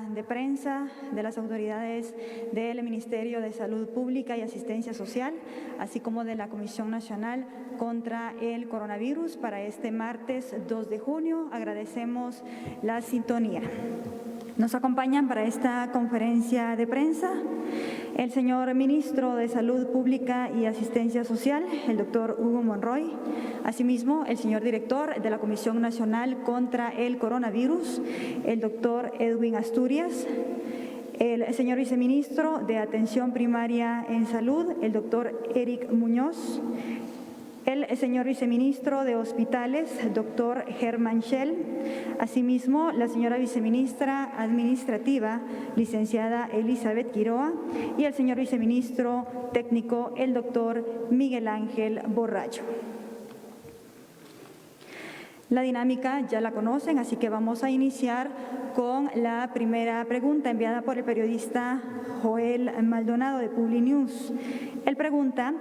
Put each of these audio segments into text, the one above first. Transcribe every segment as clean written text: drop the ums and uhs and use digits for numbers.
de prensa de las autoridades del Ministerio de Salud Pública y Asistencia Social, así como de la Comisión Nacional contra el Coronavirus para este martes 2 de junio. Agradecemos la sintonía. Nos acompañan para esta conferencia de prensa el señor Ministro de Salud Pública y Asistencia Social, el doctor Hugo Monroy, asimismo el señor Director de la Comisión Nacional contra el Coronavirus, el doctor Edwin Asturias, el señor Viceministro de Atención Primaria en Salud, el doctor Eric Muñoz, el señor Viceministro de Hospitales, doctor Germán Schell, asimismo la señora Viceministra Administrativa, licenciada Elizabeth Quiroa, y el señor Viceministro Técnico, el doctor Miguel Ángel Borracho. La dinámica ya la conocen, así que vamos a iniciar con la primera pregunta enviada por el periodista Joel Maldonado de Publinews. Él pregunta: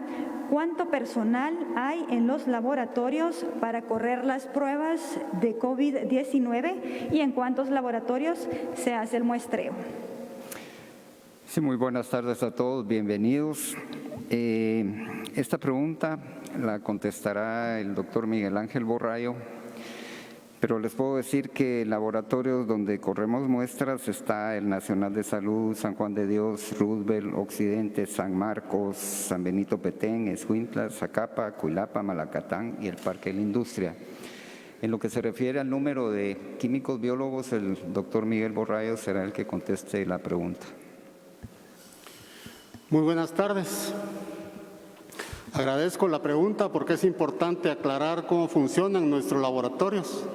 ¿cuánto personal hay en los laboratorios para correr las pruebas de COVID-19 y en cuántos laboratorios se hace el muestreo? Sí, muy buenas tardes a todos, bienvenidos. Esta pregunta la contestará el doctor Miguel Ángel Borrayo, pero les puedo decir que laboratorios donde corremos muestras está el Nacional de Salud, San Juan de Dios, Roosevelt, Occidente, San Marcos, San Benito Petén, Escuintla, Zacapa, Cuilapa, Malacatán y el Parque de la Industria. En lo que se refiere al número de químicos biólogos, el doctor Miguel Borrayo será el que conteste la pregunta. Muy buenas tardes. Agradezco la pregunta porque es importante aclarar cómo funcionan nuestros laboratorios.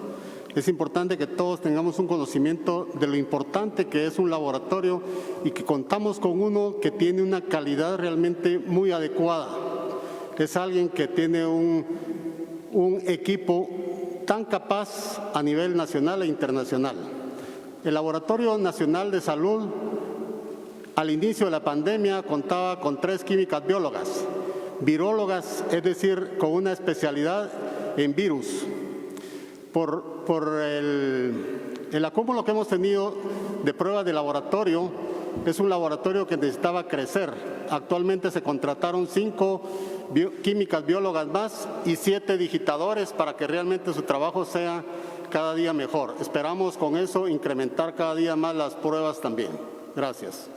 Es importante que todos tengamos un conocimiento de lo importante que es un laboratorio y que contamos con uno que tiene una calidad realmente muy adecuada. Es alguien que tiene un equipo tan capaz a nivel nacional e internacional. El Laboratorio Nacional de Salud, al inicio de la pandemia, contaba con 3 químicas biólogas, virólogas, es decir, con una especialidad en virus. Por el acúmulo que hemos tenido de pruebas de laboratorio, es un laboratorio que necesitaba crecer. Actualmente se contrataron 5 químicas biólogas más y 7 digitadores para que realmente su trabajo sea cada día mejor. Esperamos con eso incrementar cada día más las pruebas también. Gracias.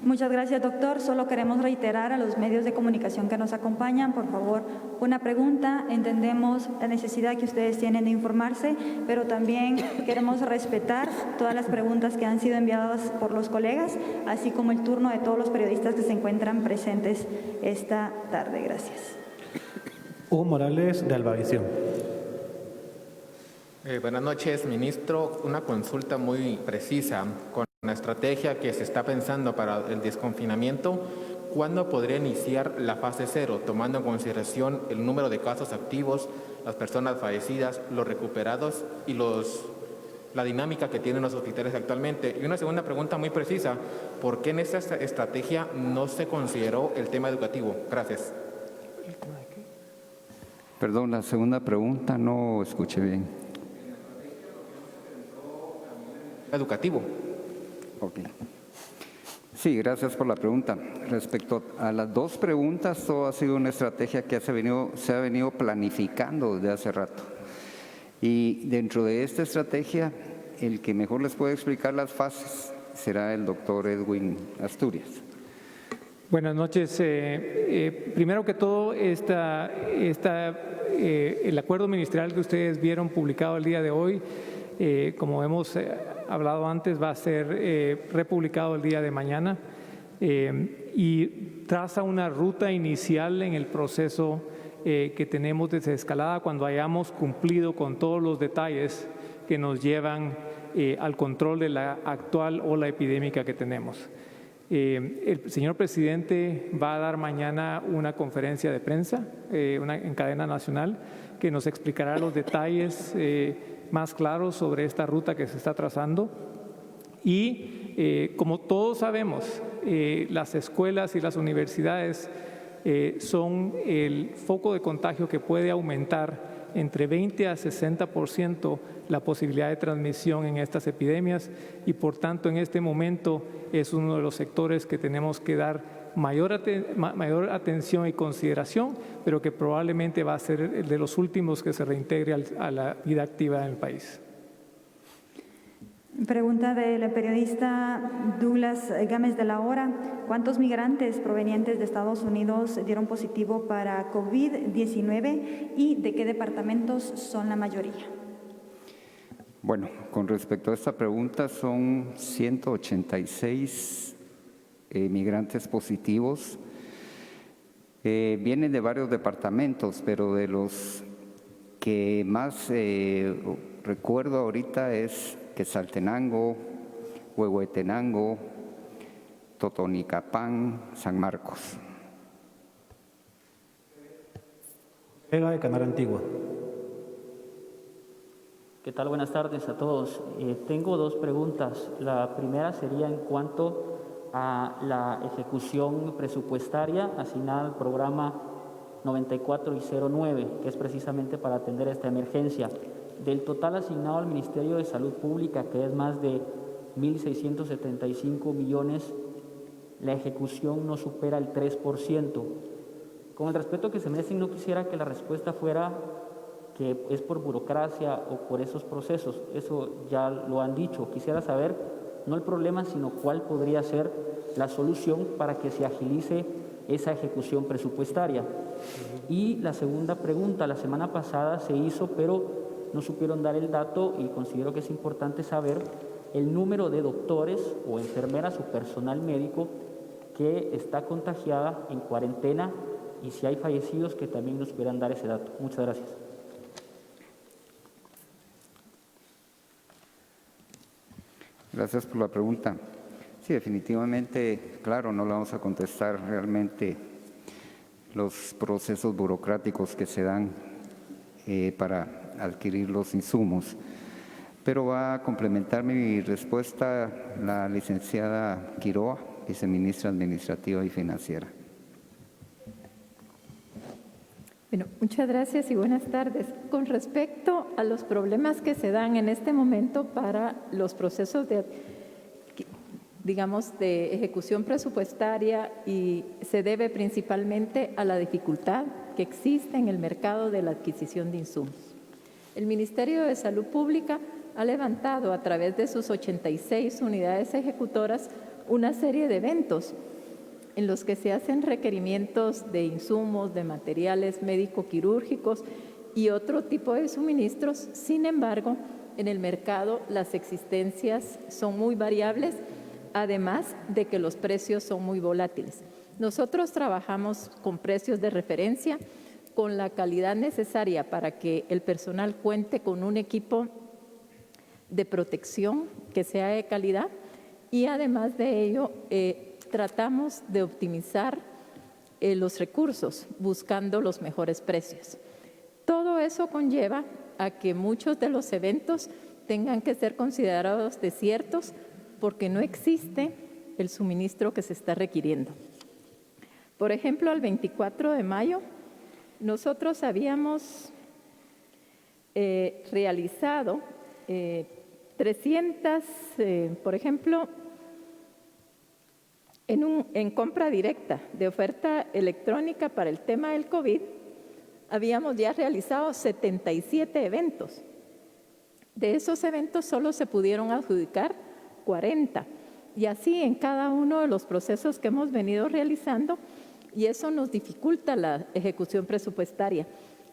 Muchas gracias, doctor. Solo queremos reiterar a los medios de comunicación que nos acompañan, por favor, una pregunta. Entendemos la necesidad que ustedes tienen de informarse, pero también queremos respetar todas las preguntas que han sido enviadas por los colegas, así como el turno de todos los periodistas que se encuentran presentes esta tarde. Gracias. Hugo Morales, de Albavisión. Buenas noches, ministro. Una consulta muy precisa. Con la estrategia que se está pensando para el desconfinamiento, ¿cuándo podría iniciar la fase 0, tomando en consideración el número de casos activos, las personas fallecidas, los recuperados y la dinámica que tienen los hospitales actualmente? Y una segunda pregunta muy precisa: ¿por qué en esta estrategia no se consideró el tema educativo? Gracias. Perdón, la segunda pregunta no escuché bien. Educativo. Ok. Sí, gracias por la pregunta. Respecto a las 2 preguntas, todo ha sido una estrategia que se ha venido planificando desde hace rato. Y dentro de esta estrategia, el que mejor les puede explicar las fases será el doctor Edwin Asturias. Buenas noches. Primero que todo, el acuerdo ministerial que ustedes vieron publicado el día de hoy, como hemos hablado antes, va a ser republicado el día de mañana y traza una ruta inicial en el proceso que tenemos de desescalada cuando hayamos cumplido con todos los detalles que nos llevan al control de la actual ola epidémica que tenemos. El señor presidente va a dar mañana una conferencia de prensa en cadena nacional que nos explicará los detalles más claros sobre esta ruta que se está trazando. Y como todos sabemos, las escuelas y las universidades son el foco de contagio que puede aumentar entre 20 a 60% la posibilidad de transmisión en estas epidemias y por tanto en este momento es uno de los sectores que tenemos que dar mayor atención y consideración, pero que probablemente va a ser el de los últimos que se reintegre a la vida activa en el país. Pregunta del periodista Douglas Gámez de la Hora. ¿Cuántos migrantes provenientes de Estados Unidos dieron positivo para COVID-19 y de qué departamentos son la mayoría? Bueno, con respecto a esta pregunta, son 186 migrantes positivos. Vienen de varios departamentos, pero de los que más recuerdo ahorita es Quetzaltenango, Huehuetenango, Totonicapán, San Marcos. Vega de Canal Antigua. ¿Qué tal? Buenas tardes a todos. Tengo dos preguntas. La primera sería en cuanto a la ejecución presupuestaria asignada al programa 94 y 09, que es precisamente para atender esta emergencia. Del total asignado al Ministerio de Salud Pública, que es más de 1.675 millones, la ejecución no supera el 3%. Con el respeto que se merecen, no quisiera que la respuesta fuera que es por burocracia o por esos procesos. Eso ya lo han dicho. Quisiera saber, no el problema, sino cuál podría ser la solución para que se agilice esa ejecución presupuestaria. Y la segunda pregunta, la semana pasada se hizo, pero no supieron dar el dato y considero que es importante saber el número de doctores o enfermeras o personal médico que está contagiada en cuarentena y si hay fallecidos que también nos pudieran dar ese dato. Muchas gracias. Gracias por la pregunta. Sí, definitivamente, claro, no le vamos a contestar realmente los procesos burocráticos que se dan para adquirir los insumos. Pero va a complementar mi respuesta la licenciada Quiroa, viceministra administrativa y financiera. Bueno, muchas gracias y buenas tardes. Con respecto a los problemas que se dan en este momento para los procesos de ejecución presupuestaria, y se debe principalmente a la dificultad que existe en el mercado de la adquisición de insumos. El Ministerio de Salud Pública ha levantado a través de sus 86 unidades ejecutoras una serie de eventos en los que se hacen requerimientos de insumos, de materiales médico-quirúrgicos y otro tipo de suministros. Sin embargo, en el mercado las existencias son muy variables, además de que los precios son muy volátiles. Nosotros trabajamos con precios de referencia, con la calidad necesaria para que el personal cuente con un equipo de protección que sea de calidad y además de ello tratamos de optimizar los recursos buscando los mejores precios. Todo eso conlleva a que muchos de los eventos tengan que ser considerados desiertos porque no existe el suministro que se está requiriendo. Por ejemplo, el 24 de mayo nosotros habíamos realizado 300, por ejemplo, en compra directa de oferta electrónica para el tema del COVID, habíamos ya realizado 77 eventos. De esos eventos solo se pudieron adjudicar 40. Y así en cada uno de los procesos que hemos venido realizando, y eso nos dificulta la ejecución presupuestaria.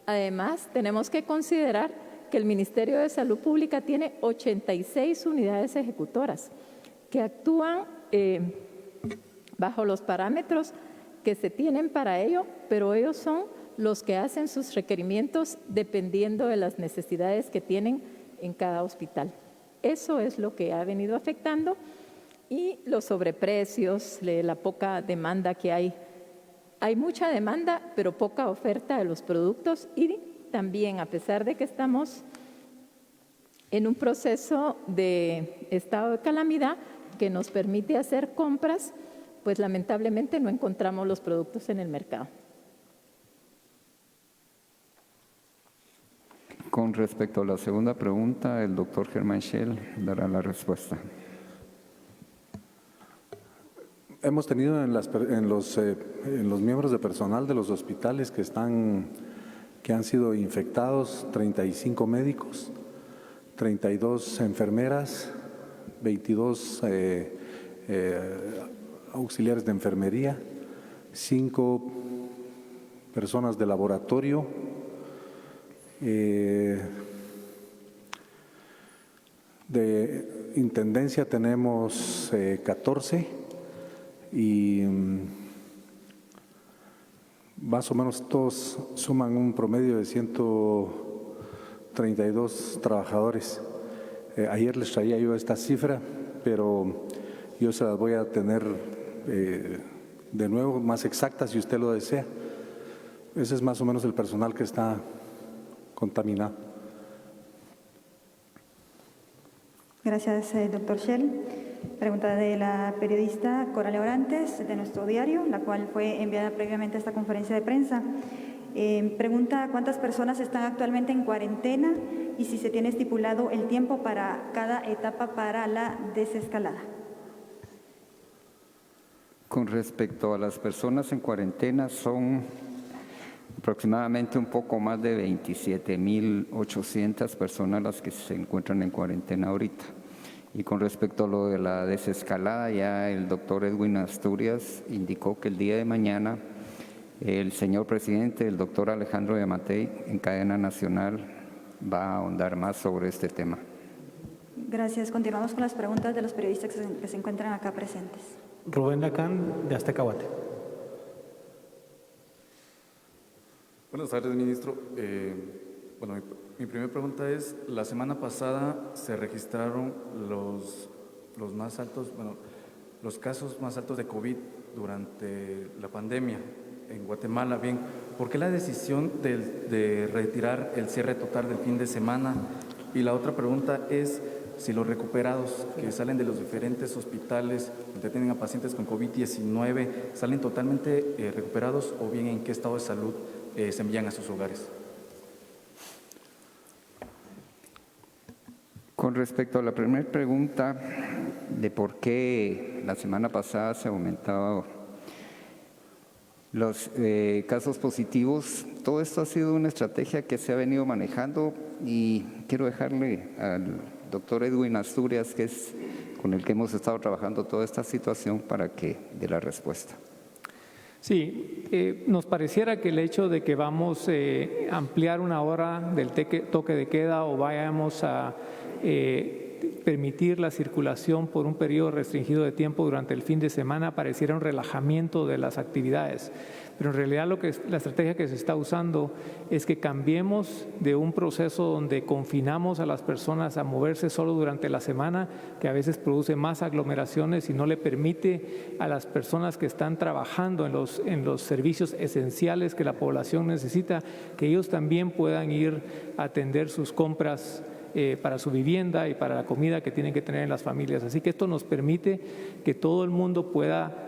Además, tenemos que considerar que el Ministerio de Salud Pública tiene 86 unidades ejecutoras que actúan bajo los parámetros que se tienen para ello, pero ellos son los que hacen sus requerimientos dependiendo de las necesidades que tienen en cada hospital. Eso es lo que ha venido afectando y los sobreprecios, la poca demanda que hay. Hay mucha demanda, pero poca oferta de los productos y también, a pesar de que estamos en un proceso de estado de calamidad que nos permite hacer compras, pues lamentablemente no encontramos los productos en el mercado. Con respecto a la segunda pregunta, el doctor Germán Schell dará la respuesta. Hemos tenido en los miembros de personal de los hospitales que han sido infectados 35 médicos, 32 enfermeras, 22 auxiliares de enfermería, 5 personas de laboratorio, de intendencia tenemos 14 y más o menos todos suman un promedio de 132 trabajadores. Ayer les traía yo esta cifra, pero yo se las voy a tener de nuevo más exacta si usted lo desea. Ese es más o menos el personal que está contaminado. Gracias, doctor Schell. Pregunta de la periodista Coralia Orantes, de nuestro diario, la cual fue enviada previamente a esta conferencia de prensa. Pregunta cuántas personas están actualmente en cuarentena y si se tiene estipulado el tiempo para cada etapa para la desescalada. Con respecto a las personas en cuarentena, son aproximadamente un poco más de 27.800 personas las que se encuentran en cuarentena ahorita. Y con respecto a lo de la desescalada, ya el doctor Edwin Asturias indicó que el día de mañana el señor presidente, el doctor Alejandro Yamatei, en cadena nacional, va a ahondar más sobre este tema. Gracias. Continuamos con las preguntas de los periodistas que se encuentran acá presentes. Rubén Lacán, de Azteca Guate. Buenas tardes, ministro. Mi primera pregunta es, la semana pasada se registraron los casos más altos de COVID durante la pandemia en Guatemala. Bien, ¿por qué la decisión de retirar el cierre total del fin de semana? Y la otra pregunta es si los recuperados que salen de los diferentes hospitales donde tienen a pacientes con COVID-19 salen totalmente recuperados o bien en qué estado de salud se envían a sus hogares. Con respecto a la primera pregunta de por qué la semana pasada se aumentaban los casos positivos, todo esto ha sido una estrategia que se ha venido manejando y quiero dejarle al doctor Edwin Asturias, que es con el que hemos estado trabajando toda esta situación, para que dé la respuesta. Sí, nos pareciera que el hecho de que vamos a ampliar una hora del toque de queda o vayamos a permitir la circulación por un periodo restringido de tiempo durante el fin de semana pareciera un relajamiento de las actividades. Pero en realidad la estrategia que se está usando es que cambiemos de un proceso donde confinamos a las personas a moverse solo durante la semana, que a veces produce más aglomeraciones y no le permite a las personas que están trabajando en los servicios esenciales que la población necesita, que ellos también puedan ir a atender sus compras para su vivienda y para la comida que tienen que tener en las familias. Así que esto nos permite que todo el mundo pueda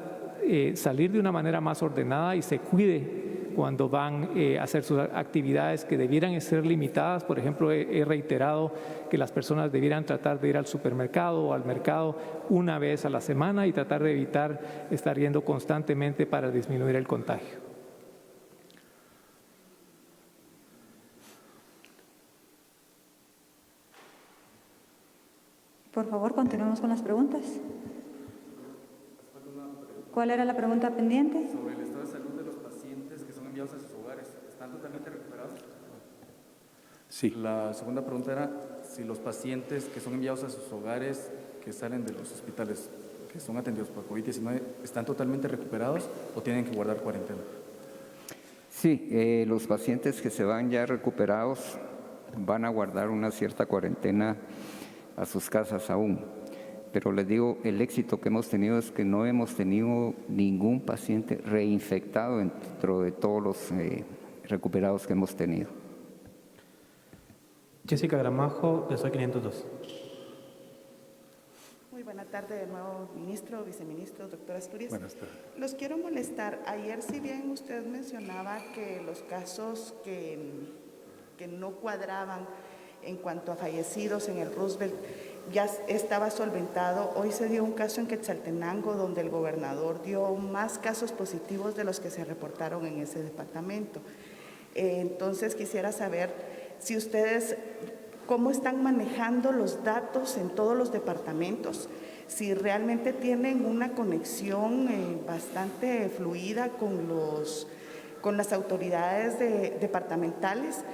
salir de una manera más ordenada y se cuide cuando van a hacer sus actividades que debieran ser limitadas. Por ejemplo, he reiterado que las personas debieran tratar de ir al supermercado o al mercado una vez a la semana y tratar de evitar estar yendo constantemente para disminuir el contagio. Por favor, continuemos con las preguntas. ¿Cuál era la pregunta pendiente? Sobre el estado de salud de los pacientes que son enviados a sus hogares. ¿Están totalmente recuperados? Sí. La segunda pregunta era si los pacientes que son enviados a sus hogares, que salen de los hospitales, que son atendidos por COVID-19, ¿están totalmente recuperados o tienen que guardar cuarentena? Sí, los pacientes que se van ya recuperados van a guardar una cierta cuarentena a sus casas aún. Pero les digo, el éxito que hemos tenido es que no hemos tenido ningún paciente reinfectado dentro de todos los recuperados que hemos tenido. Jessica Gramajo, de Soy 502. Muy buena tarde de nuevo, ministro, viceministro, doctor Asturias. Buenas tardes. Los quiero molestar. Ayer, si bien usted mencionaba que los casos que no cuadraban en cuanto a fallecidos en el Roosevelt ya estaba solventado. Hoy se dio un caso en Quetzaltenango donde el gobernador dio más casos positivos de los que se reportaron en ese departamento. Entonces quisiera saber si ustedes, cómo están manejando los datos en todos los departamentos, si realmente tienen una conexión bastante fluida con las autoridades departamentales,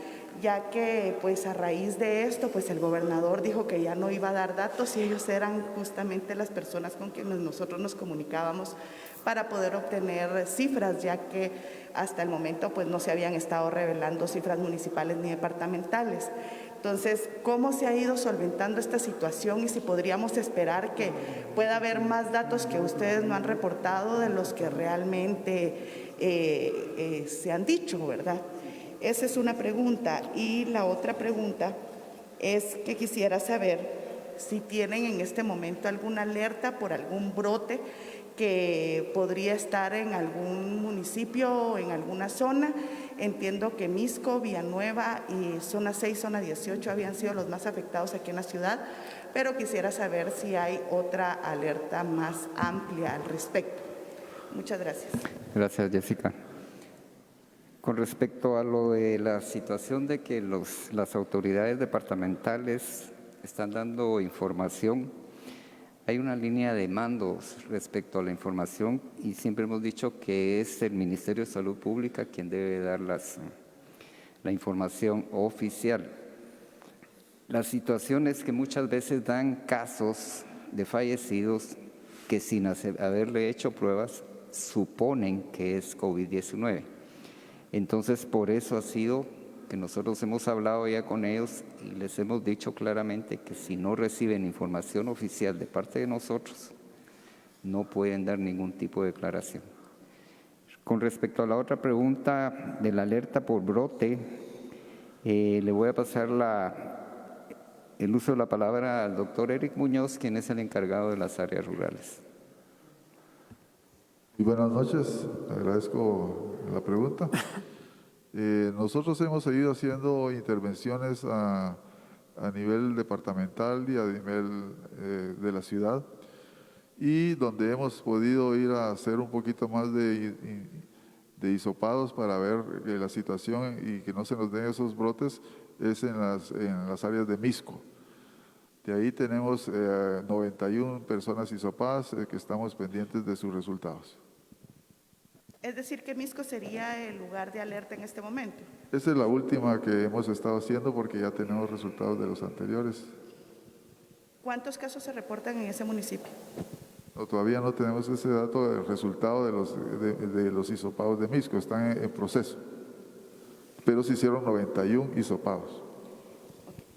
ya que pues a raíz de esto pues el gobernador dijo que ya no iba a dar datos y ellos eran justamente las personas con quienes nosotros nos comunicábamos para poder obtener cifras, ya que hasta el momento pues no se habían estado revelando cifras municipales ni departamentales. Entonces, ¿cómo se ha ido solventando esta situación y si podríamos esperar que pueda haber más datos que ustedes no han reportado de los que realmente se han dicho, verdad? Esa es una pregunta. Y la otra pregunta es que quisiera saber si tienen en este momento alguna alerta por algún brote que podría estar en algún municipio o en alguna zona. Entiendo que Misco, Villanueva y zona 6, zona 18 habían sido los más afectados aquí en la ciudad, pero quisiera saber si hay otra alerta más amplia al respecto. Muchas gracias. Gracias, Jessica. Con respecto a lo de la situación de que las autoridades departamentales están dando información, hay una línea de mandos respecto a la información y siempre hemos dicho que es el Ministerio de Salud Pública quien debe dar la información oficial. La situación es que muchas veces dan casos de fallecidos que sin haberle hecho pruebas suponen que es COVID-19. Entonces, por eso ha sido que nosotros hemos hablado ya con ellos y les hemos dicho claramente que si no reciben información oficial de parte de nosotros, no pueden dar ningún tipo de declaración. Con respecto a la otra pregunta de la alerta por brote, le voy a pasar el uso de la palabra al doctor Eric Muñoz, quien es el encargado de las áreas rurales. Y buenas noches, agradezco la pregunta. Nosotros hemos seguido haciendo intervenciones a nivel departamental y a nivel de la ciudad, y donde hemos podido ir a hacer un poquito más de hisopados para ver la situación y que no se nos den esos brotes es en las áreas de Misco. De ahí tenemos 91 personas hisopadas que estamos pendientes de sus resultados. Es decir, que Misco sería el lugar de alerta en este momento. Esa es la última que hemos estado haciendo porque ya tenemos resultados de los anteriores. ¿Cuántos casos se reportan en ese municipio? No, todavía no tenemos ese dato del resultado de los hisopados de Misco, están en proceso. Pero se hicieron 91 hisopados.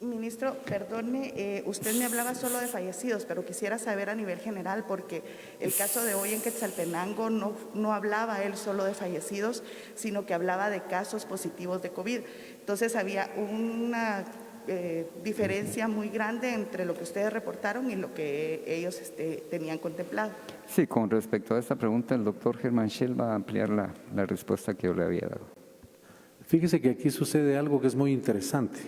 Ministro, perdone, usted me hablaba solo de fallecidos, pero quisiera saber a nivel general, porque el caso de hoy en Quetzaltenango no hablaba él solo de fallecidos, sino que hablaba de casos positivos de COVID. Entonces había una diferencia muy grande entre lo que ustedes reportaron y lo que ellos tenían contemplado. Sí, con respecto a esta pregunta, el doctor Germán Schell va a ampliar la respuesta que yo le había dado. Fíjese que aquí sucede algo que es muy interesante.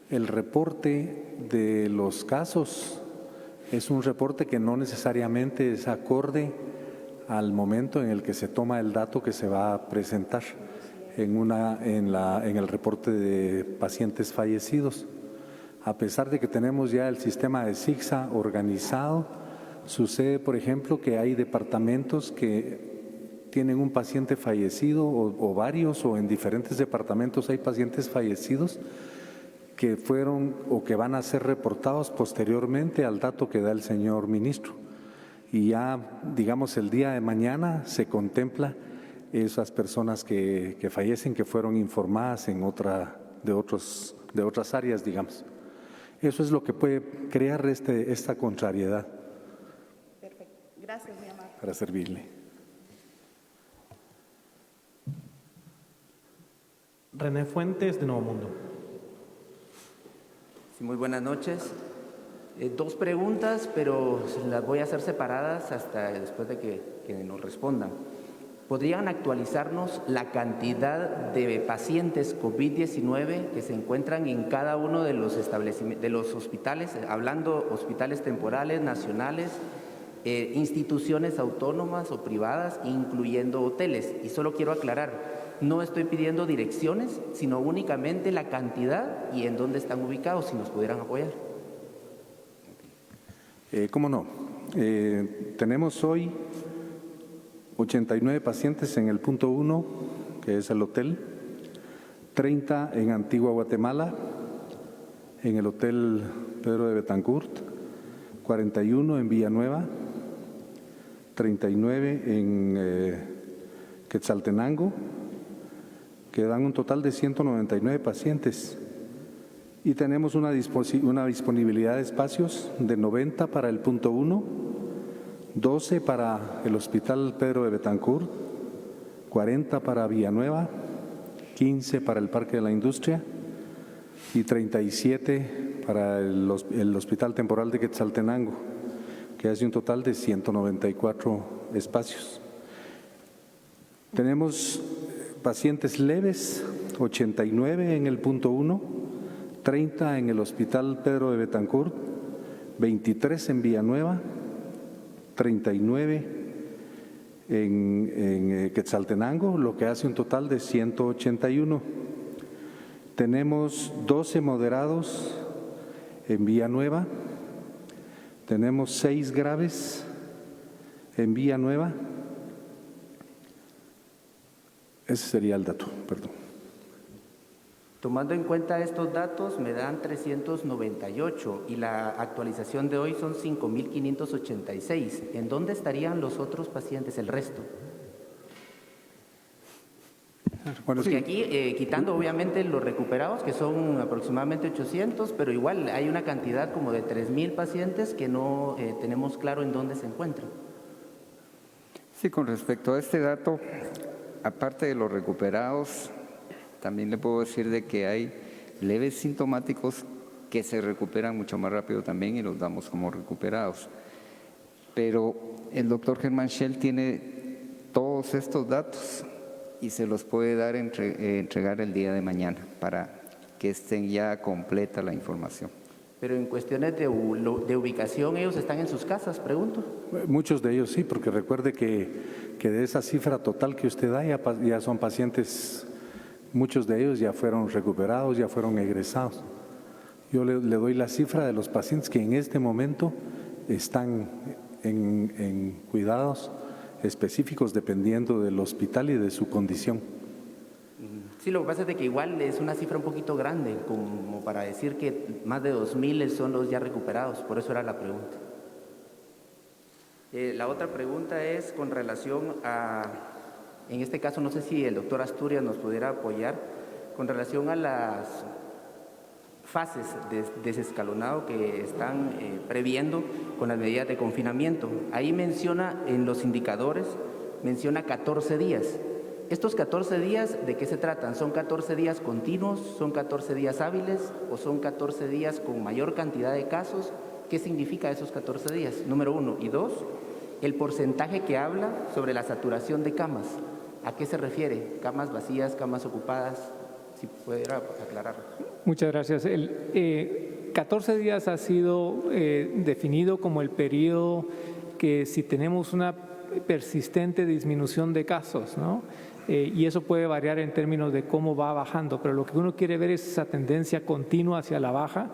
El reporte de los casos es un reporte que no necesariamente es acorde al momento en el que se toma el dato que se va a presentar en el reporte de pacientes fallecidos. A pesar de que tenemos ya el sistema de SIGSA organizado, sucede, por ejemplo, que hay departamentos que tienen un paciente fallecido o varios, o en diferentes departamentos hay pacientes fallecidos que fueron o que van a ser reportados posteriormente al dato que da el señor ministro. Y ya, digamos, el día de mañana se contempla esas personas que fallecen, que fueron informadas de otras áreas, digamos. Eso es lo que puede crear esta contrariedad. Perfecto. Gracias, mi amado. Para servirle. René Fuentes, de Nuevo Mundo. Muy buenas noches. Dos preguntas, pero las voy a hacer separadas hasta después de que nos respondan. ¿podrían actualizarnos la cantidad de pacientes COVID-19 que se encuentran en cada uno de los establecimientos, de los hospitales, hablando hospitales temporales, nacionales, instituciones autónomas o privadas, incluyendo hoteles? Y solo quiero aclarar, no estoy pidiendo direcciones, sino únicamente la cantidad y en dónde están ubicados, si nos pudieran apoyar. ¿Cómo no? Tenemos hoy 89 pacientes en el punto 1, que es el hotel, 30 en Antigua Guatemala, en el Hotel Pedro de Betancourt, 41 en Villanueva, 39 en Quetzaltenango, que dan un total de 199 pacientes. Y tenemos una disponibilidad de espacios de 90 para el punto 1, 12 para el Hospital Pedro de Betancourt, 40 para Villanueva, 15 para el Parque de la Industria y 37 para el Hospital Temporal de Quetzaltenango, que hace un total de 194 espacios. Tenemos pacientes leves, 89 en el punto 1, 30 en el Hospital Pedro de Betancourt, 23 en Villanueva, 39 en Quetzaltenango, lo que hace un total de 181. Tenemos 12 moderados en Villanueva, tenemos 6 graves en Villanueva. Ese sería el dato, perdón. Tomando en cuenta estos datos, me dan 398 y la actualización de hoy son 5.586. ¿En dónde estarían los otros pacientes, el resto? Bueno, porque sí. aquí, quitando obviamente los recuperados, que son aproximadamente 800, pero igual hay una cantidad como de 3.000 pacientes que no tenemos claro en dónde se encuentran. Sí, con respecto a este dato, aparte de los recuperados, también le puedo decir de que hay leves sintomáticos que se recuperan mucho más rápido también y los damos como recuperados. Pero el doctor Germán Schell tiene todos estos datos y se los puede dar entregar el día de mañana para que estén ya completa la información. Pero en cuestiones de ubicación, ¿ellos están en sus casas, pregunto? Muchos de ellos sí, porque recuerde que de esa cifra total que usted da ya son pacientes. Muchos de ellos ya fueron recuperados, ya fueron egresados. Yo le doy la cifra de los pacientes que en este momento están en cuidados específicos dependiendo del hospital y de su condición. Sí, lo que pasa es que igual es una cifra un poquito grande, como para decir que más de 2.000 son los ya recuperados, por eso era la pregunta. La otra pregunta es con relación a... En este caso, no sé si el doctor Asturias nos pudiera apoyar con relación a las fases de desescalonado que están previendo con las medidas de confinamiento. Ahí menciona en los indicadores, menciona 14 días. ¿Estos 14 días de qué se tratan? ¿Son 14 días continuos? ¿Son 14 días hábiles? ¿O son 14 días con mayor cantidad de casos? ¿Qué significa esos 14 días? Número 1. Y 2, el porcentaje que habla sobre la saturación de camas. ¿A qué se refiere? ¿Camas vacías, camas ocupadas? Si pudiera aclarar. Muchas gracias. 14 días ha sido definido como el periodo que si tenemos una persistente disminución de casos, ¿no? Y eso puede variar en términos de cómo va bajando, pero lo que uno quiere ver es esa tendencia continua hacia la baja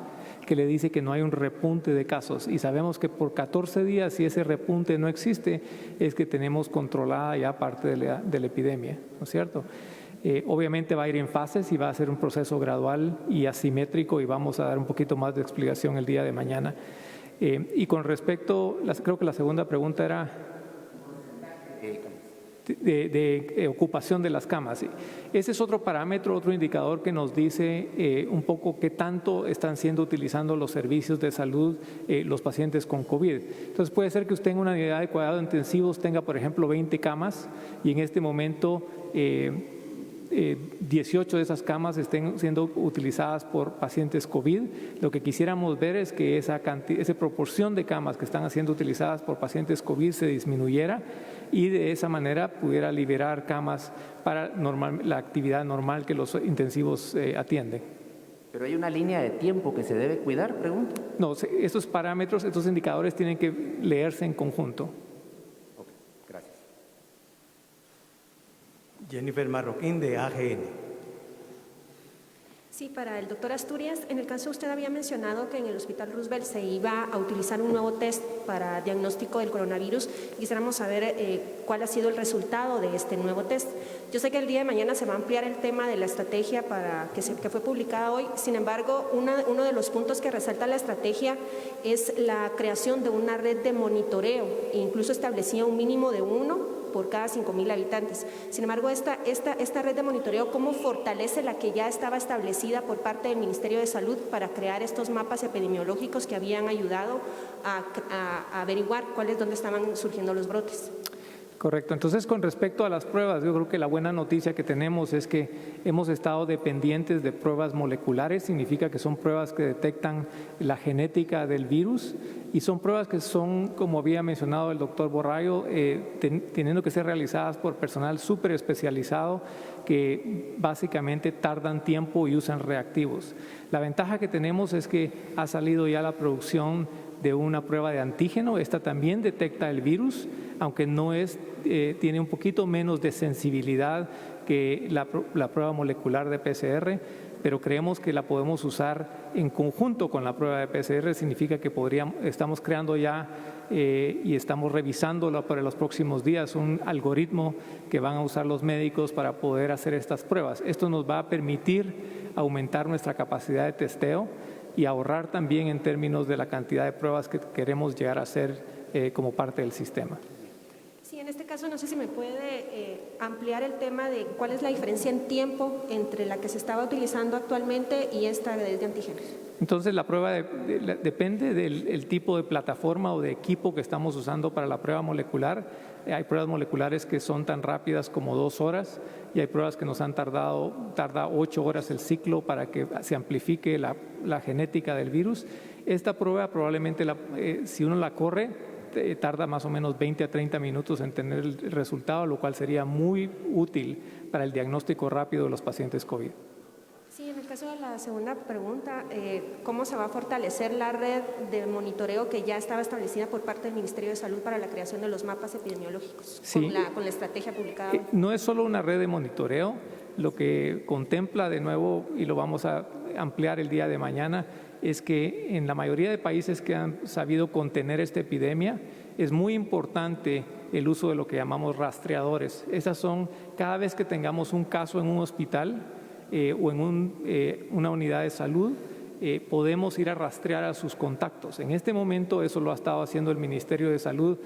que le dice que no hay un repunte de casos. Y sabemos que por 14 días, si ese repunte no existe, es que tenemos controlada ya parte de la epidemia, ¿no es cierto? Obviamente va a ir en fases y va a ser un proceso gradual y asimétrico y vamos a dar un poquito más de explicación el día de mañana. Y con respecto, creo que la segunda pregunta era de ocupación de las camas. Ese es otro parámetro, otro indicador que nos dice un poco qué tanto están siendo utilizando los servicios de salud los pacientes con COVID. Entonces puede ser que usted en una unidad de cuidados intensivos tenga, por ejemplo, 20 camas y en este momento 18 de esas camas estén siendo utilizadas por pacientes COVID. Lo que quisiéramos ver es que esa proporción de camas que están siendo utilizadas por pacientes COVID se disminuyera y de esa manera pudiera liberar camas para la actividad normal que los intensivos atienden. ¿Pero hay una línea de tiempo que se debe cuidar, pregunto? No, estos parámetros, estos indicadores tienen que leerse en conjunto. Okay, gracias. Jennifer Marroquín, de AGN. Sí, para el doctor Asturias, en el caso usted había mencionado que en el Hospital Roosevelt se iba a utilizar un nuevo test para diagnóstico del coronavirus. Quisiéramos saber cuál ha sido el resultado de este nuevo test. Yo sé que el día de mañana se va a ampliar el tema de la estrategia que fue publicada hoy. Sin embargo, uno de los puntos que resalta la estrategia es la creación de una red de monitoreo. E incluso establecía un mínimo de 1 por cada 5,000 habitantes. Sin embargo, esta red de monitoreo, ¿cómo fortalece la que ya estaba establecida por parte del Ministerio de Salud para crear estos mapas epidemiológicos que habían ayudado a averiguar dónde estaban surgiendo los brotes? Correcto. Entonces, con respecto a las pruebas, yo creo que la buena noticia que tenemos es que hemos estado dependientes de pruebas moleculares. Significa que son pruebas que detectan la genética del virus y son pruebas que son, como había mencionado el doctor Borrayo, teniendo que ser realizadas por personal súper especializado que básicamente tardan tiempo y usan reactivos. La ventaja que tenemos es que ha salido ya la producción de una prueba de antígeno. Esta también detecta el virus, aunque tiene un poquito menos de sensibilidad que la prueba molecular de PCR, pero creemos que la podemos usar en conjunto con la prueba de PCR. Significa que estamos creando ya y estamos revisándolo para los próximos días un algoritmo que van a usar los médicos para poder hacer estas pruebas. Esto nos va a permitir aumentar nuestra capacidad de testeo y ahorrar también en términos de la cantidad de pruebas que queremos llegar a hacer como parte del sistema. Sí, en este caso no sé si me puede ampliar el tema de cuál es la diferencia en tiempo entre la que se estaba utilizando actualmente y esta de antígenos. Entonces la prueba depende del tipo de plataforma o de equipo que estamos usando para la prueba molecular. Hay pruebas moleculares que son tan rápidas como 2 horas y hay pruebas que nos han tarda 8 horas el ciclo para que se amplifique la genética del virus. Esta prueba probablemente, si uno la corre, tarda más o menos 20 a 30 minutos en tener el resultado, lo cual sería muy útil para el diagnóstico rápido de los pacientes COVID. Sí, en el caso de la segunda pregunta, ¿cómo se va a fortalecer la red de monitoreo que ya estaba establecida por parte del Ministerio de Salud para la creación de los mapas epidemiológicos sí, con la estrategia publicada hoy? No es solo una red de monitoreo, lo que contempla de nuevo, y lo vamos a ampliar el día de mañana, es que en la mayoría de países que han sabido contener esta epidemia, es muy importante el uso de lo que llamamos rastreadores. Esas son, cada vez que tengamos un caso en un hospital, o en una unidad de salud, podemos ir a rastrear a sus contactos. En este momento eso lo ha estado haciendo el Ministerio de Salud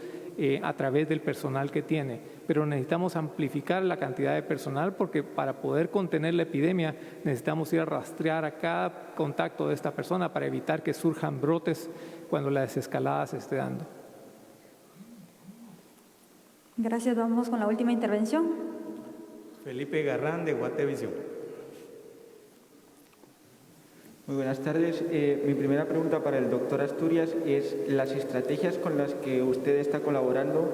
a través del personal que tiene, pero necesitamos amplificar la cantidad de personal porque para poder contener la epidemia necesitamos ir a rastrear a cada contacto de esta persona para evitar que surjan brotes cuando la desescalada se esté dando. Gracias. Vamos con la última intervención. Felipe Garrán, de Guatevisión. Muy buenas tardes. Mi primera pregunta para el doctor Asturias es: ¿las estrategias con las que usted está colaborando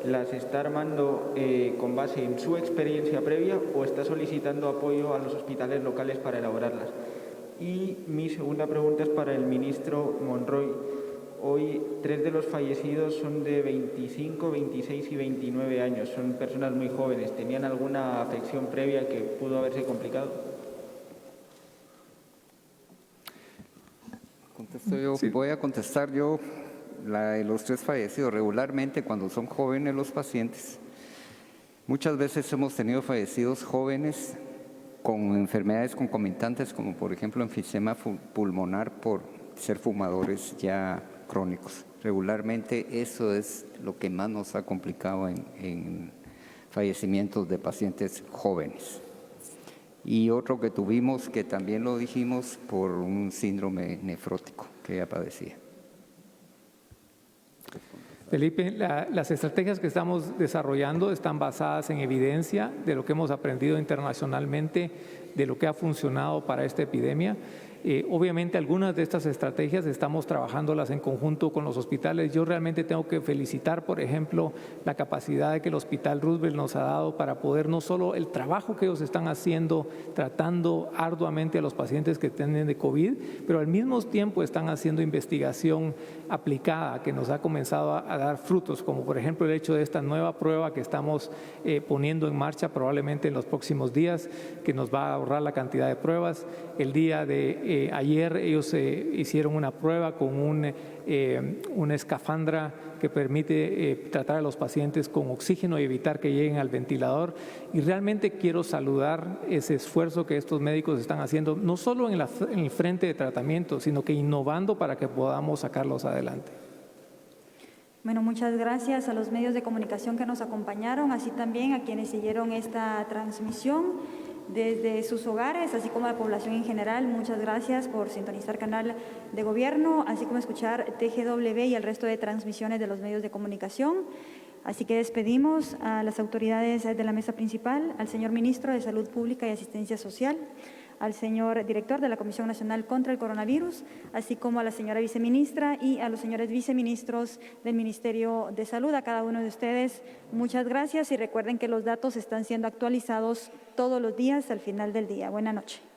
las está armando con base en su experiencia previa o está solicitando apoyo a los hospitales locales para elaborarlas? Y mi segunda pregunta es para el ministro Monroy. Hoy 3 de los fallecidos son de 25, 26 y 29 años. Son personas muy jóvenes. ¿Tenían alguna afección previa que pudo haberse complicado? Voy a contestar yo los 3 fallecidos. Regularmente cuando son jóvenes los pacientes, muchas veces hemos tenido fallecidos jóvenes con enfermedades concomitantes como por ejemplo enfisema pulmonar por ser fumadores ya crónicos. Regularmente eso es lo que más nos ha complicado en fallecimientos de pacientes jóvenes. Y otro que tuvimos, que también lo dijimos, por un síndrome nefrótico que ella padecía. Felipe, las estrategias que estamos desarrollando están basadas en evidencia de lo que hemos aprendido internacionalmente, de lo que ha funcionado para esta epidemia. Obviamente algunas de estas estrategias estamos trabajándolas en conjunto con los hospitales. Yo realmente tengo que felicitar, por ejemplo, la capacidad que el Hospital Roosevelt nos ha dado para poder no solo el trabajo que ellos están haciendo, tratando arduamente a los pacientes que tienen de COVID, pero al mismo tiempo están haciendo investigación aplicada que nos ha comenzado a dar frutos, como por ejemplo el hecho de esta nueva prueba que estamos poniendo en marcha probablemente en los próximos días, que nos va a ahorrar la cantidad de pruebas. El día de ayer ellos hicieron una prueba con una escafandra que permite tratar a los pacientes con oxígeno y evitar que lleguen al ventilador. Y realmente quiero saludar ese esfuerzo que estos médicos están haciendo, no solo en el frente de tratamiento, sino que innovando para que podamos sacarlos adelante. Bueno, muchas gracias a los medios de comunicación que nos acompañaron, así también a quienes siguieron esta transmisión desde sus hogares, así como a la población en general. Muchas gracias por sintonizar Canal de Gobierno, así como escuchar TGW y el resto de transmisiones de los medios de comunicación. Así que despedimos a las autoridades de la mesa principal, al señor Ministro de Salud Pública y Asistencia Social, al señor Director de la Comisión Nacional contra el Coronavirus, así como a la señora Viceministra y a los señores Viceministros del Ministerio de Salud. A cada uno de ustedes, muchas gracias y recuerden que los datos están siendo actualizados todos los días al final del día. Buenas noches.